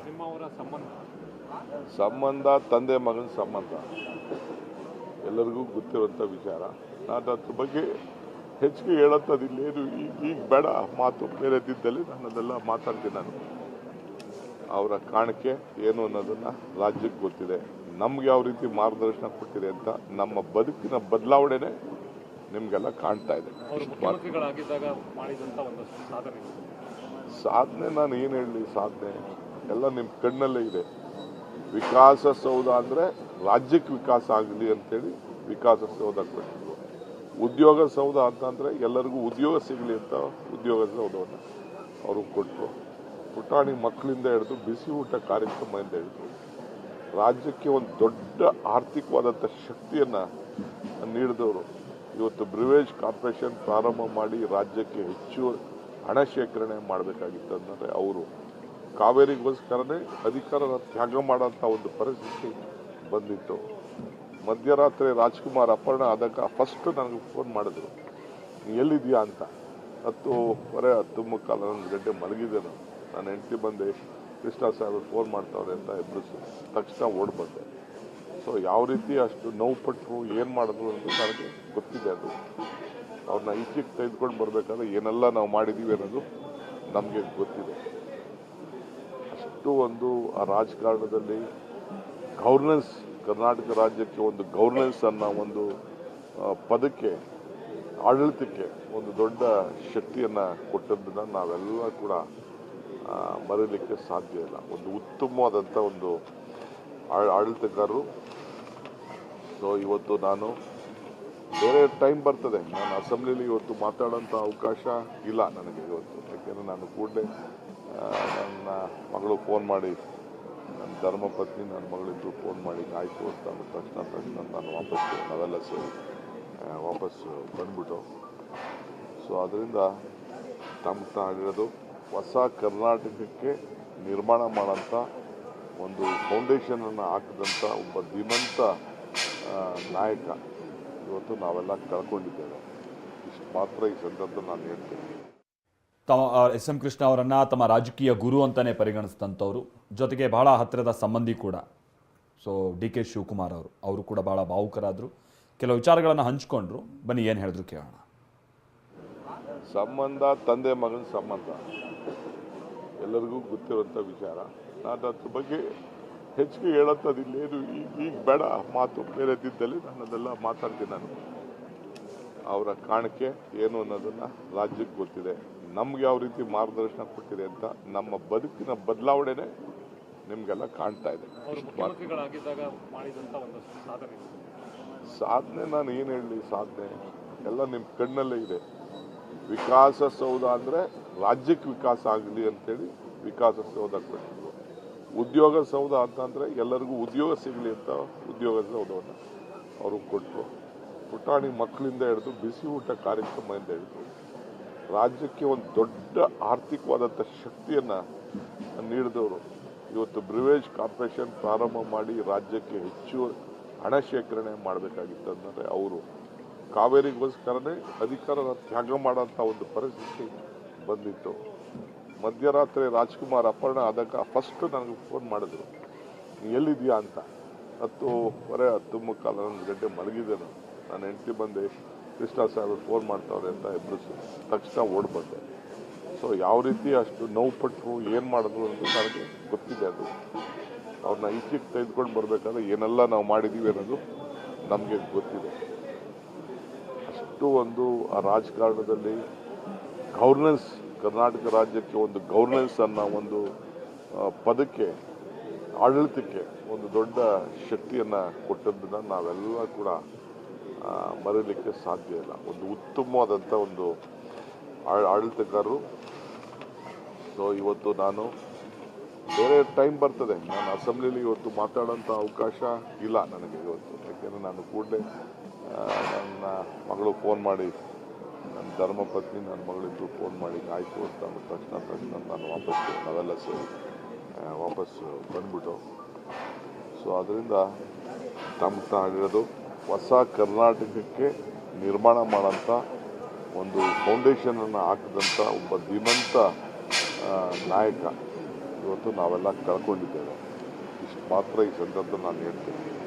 ನಿಮ್ಮ ಅವರ ಸಂಬಂಧ ತಂದೆ ಮಗನ ಸಂಬಂಧ ಎಲ್ಲರಿಗೂ ಗೊತ್ತಿರುವಂಥ ವಿಚಾರ. ನಾನು ಅದ್ರ ಬಗ್ಗೆ ಹೆಚ್ಚಿಗೆ ಹೇಳೋಂಥದ್ದು ಇಲ್ಲೇನು ಈಗ ಬೇಡ, ಮಾತು ಬೇರೆ ದಿದ್ದಲ್ಲಿ ನಾನು ಅದೆಲ್ಲ ಮಾತಾಡ್ತೀನಿ. ನಾನು ಅವರ ಕಾಣಿಕೆ ಏನು ಅನ್ನೋದನ್ನು ರಾಜ್ಯಕ್ಕೆ ಗೊತ್ತಿದೆ. ನಮ್ಗೆ ಯಾವ ರೀತಿ ಮಾರ್ಗದರ್ಶನ ಕೊಟ್ಟಿದೆ ಅಂತ ನಮ್ಮ ಬದುಕಿನ ಬದಲಾವಣೆನೇ ನಿಮಗೆಲ್ಲ ಕಾಣ್ತಾ ಇದೆ. ಸಾಧನೆ ನಾನು ಏನು ಹೇಳಲಿ, ಸಾಧನೆ ಎಲ್ಲ ನಿಮ್ಮ ಕಣ್ಣಲ್ಲೇ ಇದೆ. ವಿಕಾಸಸೌಧ ಅಂದರೆ ರಾಜ್ಯಕ್ಕೆ ವಿಕಾಸ ಆಗಲಿ ಅಂತೇಳಿ ವಿಕಾಸಸೌಧ ಕೊಟ್ಟಿದ್ರು. ಉದ್ಯೋಗ ಸೌಧ ಅಂತಂದರೆ ಎಲ್ಲರಿಗೂ ಉದ್ಯೋಗ ಸಿಗಲಿ ಅಂತ ಉದ್ಯೋಗ ಸೌಧವನ್ನು ಅವರು ಕೊಟ್ಟರು. ಪುಟಾಣಿ ಮಕ್ಕಳಿಂದ ಹಿಡಿದು ಬಿಸಿ ಊಟ ಕಾರ್ಯಕ್ರಮದಿಂದ ಹಿಡಿದು ರಾಜ್ಯಕ್ಕೆ ಒಂದು ದೊಡ್ಡ ಆರ್ಥಿಕವಾದಂಥ ಶಕ್ತಿಯನ್ನು ನೀಡಿದವರು. ಇವತ್ತು ಬ್ರಿವೇಜ್ ಕಾರ್ಪೊರೇಷನ್ ಪ್ರಾರಂಭ ಮಾಡಿ ರಾಜ್ಯಕ್ಕೆ ಹೆಚ್ಚು ಹಣ ಶೇಖರಣೆ ಮಾಡಬೇಕಾಗಿತ್ತು ಅಂದರೆ ಅವರು ಕಾವೇರಿಗೋಸ್ಕರನೇ ಅಧಿಕಾರದ ತ್ಯಾಗ ಮಾಡೋಂಥ ಒಂದು ಪರಿಸ್ಥಿತಿ ಬಂದಿತ್ತು. ಮಧ್ಯರಾತ್ರಿ ರಾಜ್ಕುಮಾರ್ ಅಪಹರಣ ಆದಾಗ ಫಸ್ಟ್ ನನಗೆ ಫೋನ್ ಮಾಡಿದ್ರು, ಎಲ್ಲಿದೆಯಾ ಅಂತ. 10:30 ಗಂಟೆ ಮಲಗಿದ್ದೆ ನಾನು ಹೆಂಡತಿ ಬಂದೆ, ಕೃಷ್ಣ ಸಾಹೇಬ್ ಫೋನ್ ಮಾಡ್ತಾವ್ರೆ ಅಂತ ಎಬ್ಬರಿಸಿ ತಕ್ಷಣ ಓಡ್ ಬಂದೆ. ಸೊ ಯಾವ ರೀತಿ ಅಷ್ಟು ನೋವು ಪಟ್ಟರು, ಏನು ಮಾಡಿದ್ರು ಅಂತ ನನಗೆ ಗೊತ್ತಿದೆ. ಅದು ಅವ್ರನ್ನ ಈಚೆಗೆ ತೆಗೆದುಕೊಂಡು ಬರಬೇಕಾದ್ರೆ ಏನೆಲ್ಲ ನಾವು ಮಾಡಿದ್ದೀವಿ ಅನ್ನೋದು ನಮಗೆ ಗೊತ್ತಿದೆ. ಅಷ್ಟು ಒಂದು ಆ ರಾಜಕಾರಣದಲ್ಲಿ ಗವರ್ನೆನ್ಸ್, ಕರ್ನಾಟಕ ರಾಜ್ಯಕ್ಕೆ ಒಂದು ಗವರ್ನೆನ್ಸ್ ಅನ್ನೋ ಒಂದು ಪದಕ್ಕೆ, ಆಡಳಿತಕ್ಕೆ ಒಂದು ದೊಡ್ಡ ಶಕ್ತಿಯನ್ನು ಕೊಟ್ಟದ್ದನ್ನು ನಾವೆಲ್ಲ ಕೂಡ ಮರೀಲಿಕ್ಕೆ ಸಾಧ್ಯ ಇಲ್ಲ. ಒಂದು ಉತ್ತಮವಾದಂಥ ಒಂದು ಆಡಳಿತಗಾರರು. ಸೊ ಇವತ್ತು ನಾನು ಬೇರೆ ಟೈಮ್ ಬರ್ತದೆ, ನಾನು ಅಸೆಂಬ್ಲಿಲಿ ಇವತ್ತು ಮಾತಾಡೋಂಥ ಅವಕಾಶ ಇಲ್ಲ ನನಗೆ ಇವತ್ತು. ಯಾಕೆಂದರೆ ನಾನು ಕೂಡಲೇ ನನ್ನ ಮಗಳು ಫೋನ್ ಮಾಡಿ, ನನ್ನ ಧರ್ಮಪತ್ನಿ ನನ್ನ ಮಗಳಿದ್ದು ಫೋನ್ ಮಾಡಿ ಆಯಿತು ಅಂತ ಅಂದ ತಕ್ಷಣ ನಾನು ನಾವೆಲ್ಲ ಸೇರಿ ವಾಪಸ್ಸು ಬಂದ್ಬಿಟ್ಟು. ಸೊ ಅದರಿಂದ ಆಗಿರೋದು ಹೊಸ ಕರ್ನಾಟಕಕ್ಕೆ ನಿರ್ಮಾಣ ಮಾಡೋಂಥ ಒಂದು ಫೌಂಡೇಶನನ್ನು ಹಾಕಿದಂಥ ಒಬ್ಬ ಧೀಮಂತ ನಾಯಕ ಇವತ್ತು ನಾವೆಲ್ಲ ಕಳ್ಕೊಂಡಿದ್ದೇವೆ. ಇಷ್ಟು ಮಾತ್ರ ಈ ಸಂದರ್ಭದಲ್ಲಿ ನಾನು ಹೇಳ್ತೇನೆ. ಎಸ್ ಎಂ ಕೃಷ್ಣ ಅವರನ್ನು ತಮ್ಮ ರಾಜಕೀಯ ಗುರು ಅಂತಲೇ ಪರಿಗಣಿಸಿದಂಥವ್ರು, ಜೊತೆಗೆ ಬಹಳ ಹತ್ತಿರದ ಸಂಬಂಧಿ ಕೂಡ. ಸೊ ಡಿ ಕೆ ಶಿವಕುಮಾರ್ ಅವರು ಕೂಡ ಭಾಳ ಭಾವುಕರಾದರು, ಕೆಲವು ವಿಚಾರಗಳನ್ನು ಹಂಚ್ಕೊಂಡ್ರು. ಬನ್ನಿ ಏನು ಹೇಳಿದ್ರು ಕೇಳೋಣ. ಸಂಬಂಧ ತಂದೆ ಮಗನ ಸಂಬಂಧ ಎಲ್ಲರಿಗೂ ಗೊತ್ತಿರುವಂಥ ವಿಚಾರ. ನಾನು ಅದ್ರ ಬಗ್ಗೆ ಹೆಚ್ಚಿಗೆ ಹೇಳೋಂಥದ್ದು ಇಲ್ಲೇನು ಈಗ ಬೇಡ, ಮಾತು ಬೇರೆ ದಿದ್ದಲ್ಲಿ ನಾನು ಅದೆಲ್ಲ ಮಾತಾಡ್ತೀನಿ. ನಾನು ಅವರ ಕಾಣಿಕೆ ಏನು ಅನ್ನೋದನ್ನು ರಾಜ್ಯಕ್ಕೆ ಗೊತ್ತಿದೆ. ನಮ್ಗೆ ಯಾವ ರೀತಿ ಮಾರ್ಗದರ್ಶನ ಕೊಟ್ಟಿದೆ ಅಂತ ನಮ್ಮ ಬದುಕಿನ ಬದಲಾವಣೆನೇ ನಿಮಗೆಲ್ಲ ಕಾಣ್ತಾ ಇದೆ. ಸಾಧನೆ ನಾನು ಏನು ಹೇಳಲಿ, ಸಾಧನೆ ಎಲ್ಲ ನಿಮ್ಮ ಕಣ್ಣಲ್ಲೇ ಇದೆ. ವಿಕಾಸಸೌಧ ಅಂದರೆ ರಾಜ್ಯಕ್ಕೆ ವಿಕಾಸ ಆಗಲಿ ಅಂತೇಳಿ ವಿಕಾಸಸೌಧ ಕೊಟ್ಟಿದ್ರು. ಉದ್ಯೋಗ ಸೌಧ ಅಂತಂದರೆ ಎಲ್ಲರಿಗೂ ಉದ್ಯೋಗ ಸಿಗಲಿ ಅಂತ ಉದ್ಯೋಗ ಸೌಧವನ್ನು ಅವರು ಕೊಟ್ಟರು. ಪುಟಾಣಿ ಮಕ್ಕಳಿಂದ ಹಿಡಿದು ಬಿಸಿ ಊಟ ಕಾರ್ಯಕ್ರಮದಿಂದ ಹಿಡಿದು ರಾಜ್ಯಕ್ಕೆ ಒಂದು ದೊಡ್ಡ ಆರ್ಥಿಕವಾದಂಥ ಶಕ್ತಿಯನ್ನು ನೀಡಿದವರು. ಇವತ್ತು ಬ್ರಿವೇಜ್ ಕಾರ್ಪೊರೇಷನ್ ಪ್ರಾರಂಭ ಮಾಡಿ ರಾಜ್ಯಕ್ಕೆ ಹೆಚ್ಚು ಹಣ ಶೇಖರಣೆ ಮಾಡಬೇಕಾಗಿತ್ತು ಅಂದರೆ ಅವರು ಕಾವೇರಿಗೋಸ್ಕರನೇ ಅಧಿಕಾರದ ತ್ಯಾಗ ಮಾಡೋಂಥ ಒಂದು ಪರಿಸ್ಥಿತಿ ಬಂದಿತ್ತು. ಮಧ್ಯರಾತ್ರಿ ರಾಜ್ಕುಮಾರ್ ಅಪಹರಣ ಆದಾಗ ಫಸ್ಟ್ ನನಗೆ ಫೋನ್ ಮಾಡಿದ್ರು, ಎಲ್ಲಿದೆಯಾ ಅಂತ. 10:30 ಗಂಟೆ ಮಲಗಿದ್ದೆ ನಾನು ಹೆಂಡತಿ ಬಂದೆ, ಕೃಷ್ಣ ಸಾಹೇಬ್ ಫೋನ್ ಮಾಡ್ತಾವ್ರೆ ಅಂತ ಎಬ್ಬರಿಸಿ ತಕ್ಷಣ ಓಡ್ ಬಂದೆ. ಸೊ ಯಾವ ರೀತಿ ಅಷ್ಟು ನೋವು ಪಟ್ಟರು, ಏನು ಮಾಡಿದ್ರು ಅಂತ ನನಗೆ ಗೊತ್ತಿದೆ. ಅದು ಅವ್ರನ್ನ ಈಚೆಗೆ ತೆಗೆದುಕೊಂಡು ಬರಬೇಕಾದ್ರೆ ಏನೆಲ್ಲ ನಾವು ಮಾಡಿದ್ದೀವಿ ಅನ್ನೋದು ನಮಗೆ ಗೊತ್ತಿದೆ. ಅಷ್ಟು ಒಂದು ಆ ರಾಜಕಾರಣದಲ್ಲಿ ಗವರ್ನೆನ್ಸ್, ಕರ್ನಾಟಕ ರಾಜ್ಯಕ್ಕೆ ಒಂದು ಗವರ್ನೆನ್ಸ್ ಅನ್ನೋ ಒಂದು ಪದಕ್ಕೆ, ಆಡಳಿತಕ್ಕೆ ಒಂದು ದೊಡ್ಡ ಶಕ್ತಿಯನ್ನು ಕೊಟ್ಟದ್ದನ್ನು ನಾವೆಲ್ಲ ಕೂಡ ಮರೀಲಿಕ್ಕೆ ಸಾಧ್ಯ ಇಲ್ಲ. ಒಂದು ಉತ್ತಮವಾದಂಥ ಒಂದು ಆಡಳಿತಗಾರರು. ಸೊ ಇವತ್ತು ನಾನು ಬೇರೆ ಟೈಮ್ ಬರ್ತದೆ, ನಾನು ಅಸೆಂಬ್ಲಿಲಿ ಇವತ್ತು ಮಾತಾಡೋಂಥ ಅವಕಾಶ ಇಲ್ಲ ನನಗೆ ಇವತ್ತು. ಯಾಕೆಂದರೆ ನಾನು ಕೂಡಲೇ ನನ್ನ ಮಗಳು ಫೋನ್ ಮಾಡಿ, ನನ್ನ ಧರ್ಮಪತ್ನಿ ನನ್ನ ಮಗಳಿದ್ದು ಫೋನ್ ಮಾಡಿ ಆಯಿತು ಅಂತ ಅಂದ ತಕ್ಷಣ ನಾನು ನಾವೆಲ್ಲ ಸೇರಿ ವಾಪಸ್ಸು ಬಂದ್ಬಿಟ್ಟು. ಸೊ ಅದರಿಂದ ಆಗಿರೋದು ಹೊಸ ಕರ್ನಾಟಕಕ್ಕೆ ನಿರ್ಮಾಣ ಮಾಡೋಂಥ ಒಂದು ಫೌಂಡೇಶನನ್ನು ಹಾಕಿದಂಥ ಒಬ್ಬ ಧೀಮಂತ ನಾಯಕ ಇವತ್ತು ನಾವೆಲ್ಲ ಕಳ್ಕೊಂಡಿದ್ದೇವೆ. ಇಷ್ಟು ಮಾತ್ರ ಈ ಸಂದರ್ಭದಲ್ಲಿ ನಾನು ಹೇಳ್ತೀನಿ.